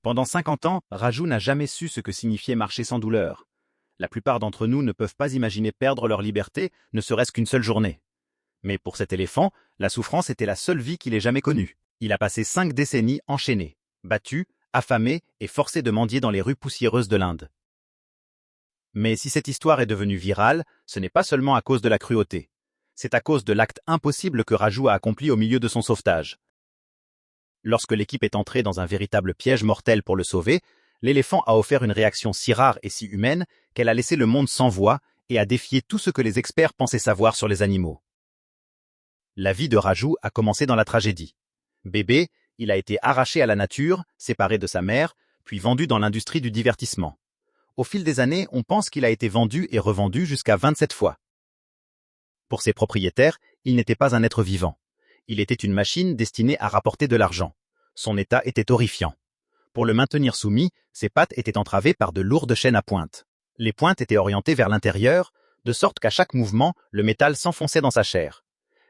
Pendant 50 ans, Raju n'a jamais su ce que signifiait marcher sans douleur. La plupart d'entre nous ne peuvent pas imaginer perdre leur liberté, ne serait-ce qu'une seule journée. Mais pour cet éléphant, la souffrance était la seule vie qu'il ait jamais connue. Il a passé 5 décennies enchaîné, battu, affamé et forcé de mendier dans les rues poussiéreuses de l'Inde. Mais si cette histoire est devenue virale, ce n'est pas seulement à cause de la cruauté. C'est à cause de l'acte impossible que Raju a accompli au milieu de son sauvetage. Lorsque l'équipe est entrée dans un véritable piège mortel pour le sauver, l'éléphant a offert une réaction si rare et si humaine qu'elle a laissé le monde sans voix et a défié tout ce que les experts pensaient savoir sur les animaux. La vie de Raju a commencé dans la tragédie. Bébé, il a été arraché à la nature, séparé de sa mère, puis vendu dans l'industrie du divertissement. Au fil des années, on pense qu'il a été vendu et revendu jusqu'à 27 fois. Pour ses propriétaires, il n'était pas un être vivant. Il était une machine destinée à rapporter de l'argent. Son état était horrifiant. Pour le maintenir soumis, ses pattes étaient entravées par de lourdes chaînes à pointe. Les pointes étaient orientées vers l'intérieur, de sorte qu'à chaque mouvement, le métal s'enfonçait dans sa chair.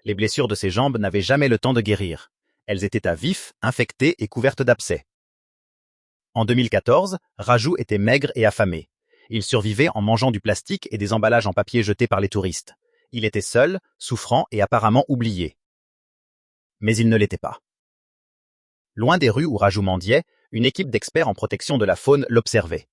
Les blessures de ses jambes n'avaient jamais le temps de guérir. Elles étaient à vif, infectées et couvertes d'abcès. En 2014, Raju était maigre et affamé. Il survivait en mangeant du plastique et des emballages en papier jetés par les touristes. Il était seul, souffrant et apparemment oublié. Mais il ne l'était pas. Loin des rues où Raju mendiait, une équipe d'experts en protection de la faune l'observait.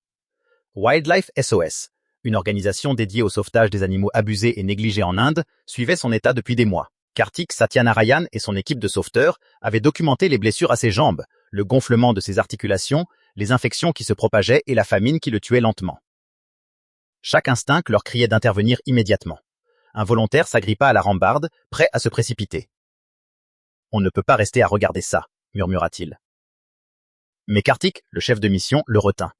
Wildlife SOS, une organisation dédiée au sauvetage des animaux abusés et négligés en Inde, suivait son état depuis des mois. Kartik Satyanarayan et son équipe de sauveteurs avaient documenté les blessures à ses jambes, le gonflement de ses articulations, les infections qui se propageaient et la famine qui le tuait lentement. Chaque instinct leur criait d'intervenir immédiatement. Un volontaire s'agrippa à la rambarde, prêt à se précipiter. « On ne peut pas rester à regarder ça », murmura-t-il. Mais Kartik, le chef de mission, le retint.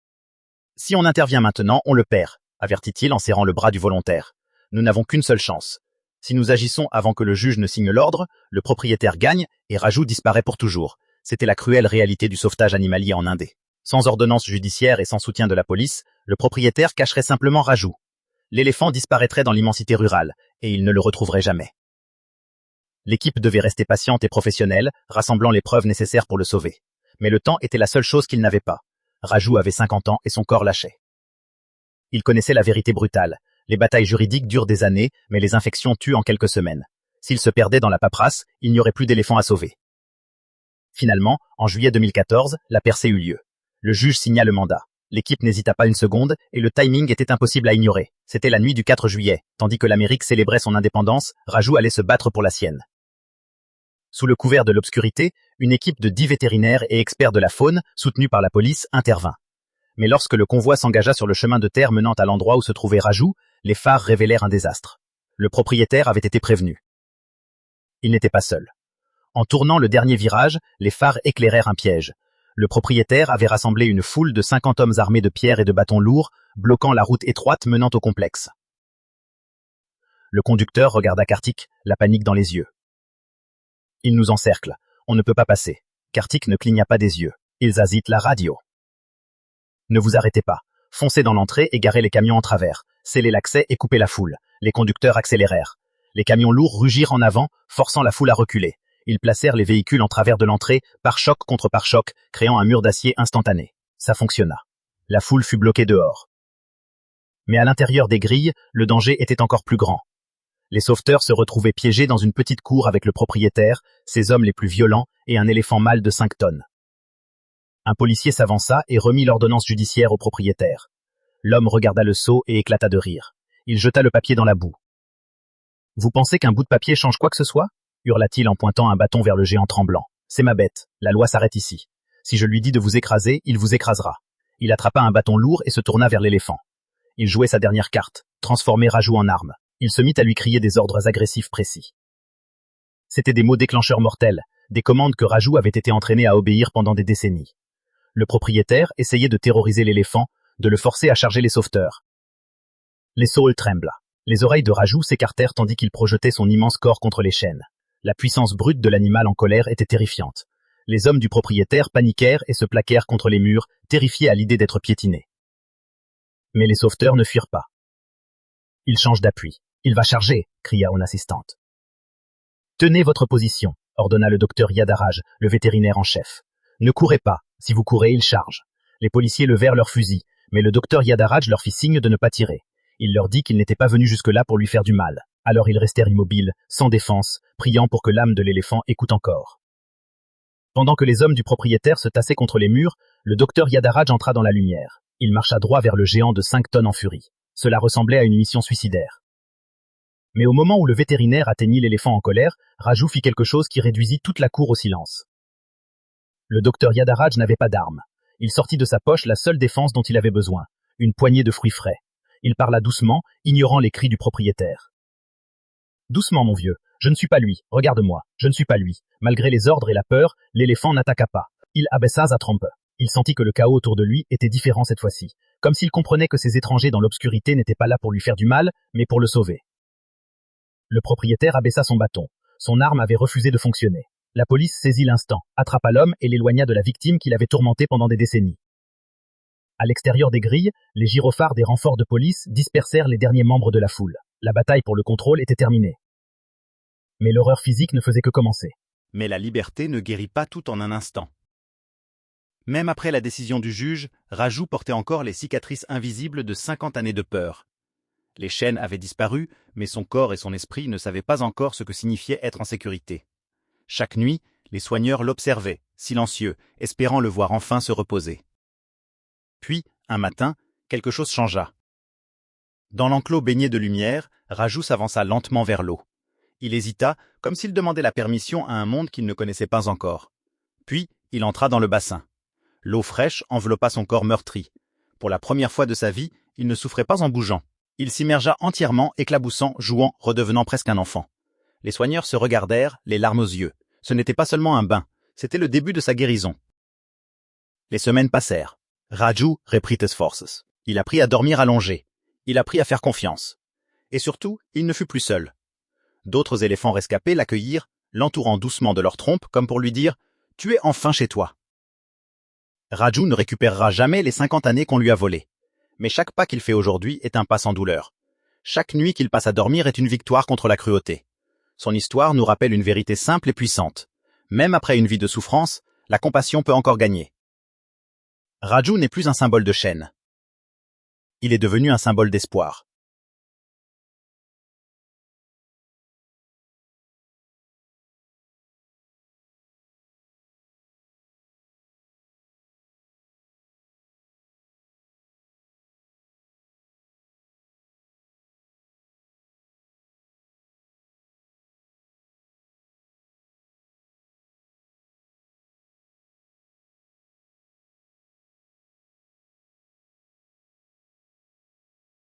« Si on intervient maintenant, on le perd », avertit-il en serrant le bras du volontaire. « Nous n'avons qu'une seule chance. Si nous agissons avant que le juge ne signe l'ordre, le propriétaire gagne et Raju disparaît pour toujours. » C'était la cruelle réalité du sauvetage animalier en Inde. Sans ordonnance judiciaire et sans soutien de la police, le propriétaire cacherait simplement Raju. L'éléphant disparaîtrait dans l'immensité rurale et il ne le retrouverait jamais. L'équipe devait rester patiente et professionnelle, rassemblant les preuves nécessaires pour le sauver. Mais le temps était la seule chose qu'il n'avait pas. Raju avait 50 ans et son corps lâchait. Il connaissait la vérité brutale. Les batailles juridiques durent des années, mais les infections tuent en quelques semaines. S'il se perdait dans la paperasse, il n'y aurait plus d'éléphants à sauver. Finalement, en juillet 2014, la percée eut lieu. Le juge signa le mandat. L'équipe n'hésita pas une seconde et le timing était impossible à ignorer. C'était la nuit du 4 juillet. Tandis que l'Amérique célébrait son indépendance, Raju allait se battre pour la sienne. Sous le couvert de l'obscurité, une équipe de 10 vétérinaires et experts de la faune, soutenus par la police, intervint. Mais lorsque le convoi s'engagea sur le chemin de terre menant à l'endroit où se trouvait Raju, les phares révélèrent un désastre. Le propriétaire avait été prévenu. Il n'était pas seul. En tournant le dernier virage, les phares éclairèrent un piège. Le propriétaire avait rassemblé une foule de 50 hommes armés de pierres et de bâtons lourds, bloquant la route étroite menant au complexe. Le conducteur regarda Kartik, la panique dans les yeux. « Ils nous encerclent. On ne peut pas passer. » Kartik ne cligna pas des yeux. Ils agitent la radio. « Ne vous arrêtez pas. Foncez dans l'entrée et garez les camions en travers. Scellez l'accès et coupez la foule. » Les conducteurs accélérèrent. Les camions lourds rugirent en avant, forçant la foule à reculer. Ils placèrent les véhicules en travers de l'entrée, pare-choc contre pare-choc, créant un mur d'acier instantané. Ça fonctionna. La foule fut bloquée dehors. Mais à l'intérieur des grilles, le danger était encore plus grand. Les sauveteurs se retrouvaient piégés dans une petite cour avec le propriétaire, ses hommes les plus violents et un éléphant mâle de 5 tonnes. Un policier s'avança et remit l'ordonnance judiciaire au propriétaire. L'homme regarda le seau et éclata de rire. Il jeta le papier dans la boue. « Vous pensez qu'un bout de papier change quoi que ce soit ?» hurla-t-il en pointant un bâton vers le géant tremblant. « C'est ma bête. La loi s'arrête ici. Si je lui dis de vous écraser, il vous écrasera. » Il attrapa un bâton lourd et se tourna vers l'éléphant. Il jouait sa dernière carte, transformer Raju en arme. Il se mit à lui crier des ordres agressifs précis. C'étaient des mots déclencheurs mortels, des commandes que Raju avait été entraîné à obéir pendant des décennies. Le propriétaire essayait de terroriser l'éléphant, de le forcer à charger les sauveteurs. Les saules trembla. Les oreilles de Raju s'écartèrent tandis qu'il projetait son immense corps contre les chaînes. La puissance brute de l'animal en colère était terrifiante. Les hommes du propriétaire paniquèrent et se plaquèrent contre les murs, terrifiés à l'idée d'être piétinés. Mais les sauveteurs ne fuirent pas. « Il change d'appui. Il va charger !» cria une assistante. « Tenez votre position !» ordonna le docteur Yadaraj, le vétérinaire en chef. « Ne courez pas, Si vous courez, ils chargent. Les policiers levèrent leurs fusils, mais le docteur Yadaraj leur fit signe de ne pas tirer. Il leur dit qu'il n'était pas venu jusque-là pour lui faire du mal. Alors ils restèrent immobiles, sans défense, priant pour que l'âme de l'éléphant écoute encore. Pendant que les hommes du propriétaire se tassaient contre les murs, le docteur Yadaraj entra dans la lumière. Il marcha droit vers le géant de 5 tonnes en furie. Cela ressemblait à une mission suicidaire. Mais au moment où le vétérinaire atteignit l'éléphant en colère, Raju fit quelque chose qui réduisit toute la cour au silence. Le docteur Yadaraj n'avait pas d'arme. Il sortit de sa poche la seule défense dont il avait besoin, une poignée de fruits frais. Il parla doucement, ignorant les cris du propriétaire. « Doucement, mon vieux, je ne suis pas lui, regarde-moi, je ne suis pas lui. » Malgré les ordres et la peur, l'éléphant n'attaqua pas. Il abaissa sa trompe. Il sentit que le chaos autour de lui était différent cette fois-ci, comme s'il comprenait que ces étrangers dans l'obscurité n'étaient pas là pour lui faire du mal, mais pour le sauver. Le propriétaire abaissa son bâton. Son arme avait refusé de fonctionner. La police saisit l'instant, attrapa l'homme et l'éloigna de la victime qui l'avait tourmenté pendant des décennies. À l'extérieur des grilles, les gyrophares des renforts de police dispersèrent les derniers membres de la foule. La bataille pour le contrôle était terminée. Mais l'horreur physique ne faisait que commencer. Mais la liberté ne guérit pas tout en un instant. Même après la décision du juge, Raju portait encore les cicatrices invisibles de 50 années de peur. Les chaînes avaient disparu, mais son corps et son esprit ne savaient pas encore ce que signifiait être en sécurité. Chaque nuit, les soigneurs l'observaient, silencieux, espérant le voir enfin se reposer. Puis, un matin, quelque chose changea. Dans l'enclos baigné de lumière, Raju s'avança lentement vers l'eau. Il hésita, comme s'il demandait la permission à un monde qu'il ne connaissait pas encore. Puis, il entra dans le bassin. L'eau fraîche enveloppa son corps meurtri. Pour la première fois de sa vie, il ne souffrait pas en bougeant. Il s'immergea entièrement, éclaboussant, jouant, redevenant presque un enfant. Les soigneurs se regardèrent, les larmes aux yeux. Ce n'était pas seulement un bain, c'était le début de sa guérison. Les semaines passèrent. Raju reprit ses forces. Il apprit à dormir allongé. Il apprit à faire confiance. Et surtout, il ne fut plus seul. D'autres éléphants rescapés l'accueillirent, l'entourant doucement de leur trompe, comme pour lui dire « Tu es enfin chez toi ». Raju ne récupérera jamais les 50 années qu'on lui a volées. Mais chaque pas qu'il fait aujourd'hui est un pas sans douleur. Chaque nuit qu'il passe à dormir est une victoire contre la cruauté. Son histoire nous rappelle une vérité simple et puissante. Même après une vie de souffrance, la compassion peut encore gagner. Raju n'est plus un symbole de chaîne. Il est devenu un symbole d'espoir.